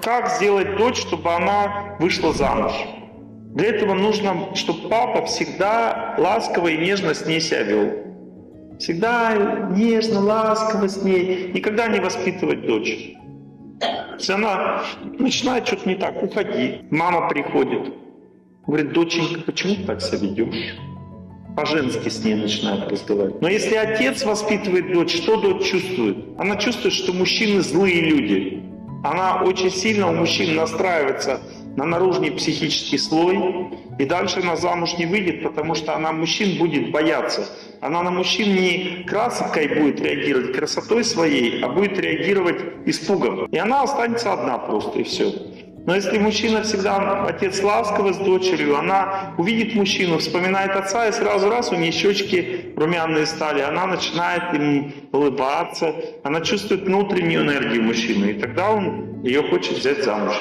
как сделать дочь, чтобы она вышла замуж? Для этого нужно, чтобы папа всегда ласково и нежно с ней себя вел. Всегда нежно, ласково с ней. Никогда не воспитывать дочь. Если она начинает что-то не так, уходи. Мама приходит. Говорит: доченька, почему ты так себя ведешь? По-женски с ней начинает разговаривать. Но если отец воспитывает дочь, что дочь чувствует? Она чувствует, что мужчины злые люди. Она очень сильно у мужчин настраивается на наружный психический слой, и дальше она замуж не выйдет, потому что она мужчин будет бояться. Она на мужчин не красоткой будет реагировать, красотой своей, а будет реагировать испугом. И она останется одна просто, и все. Но если мужчина всегда, отец ласковый с дочерью, она увидит мужчину, вспоминает отца, и сразу раз у нее щечки румяные стали, она начинает ему улыбаться, она чувствует внутреннюю энергию мужчины, и тогда он ее хочет взять замуж.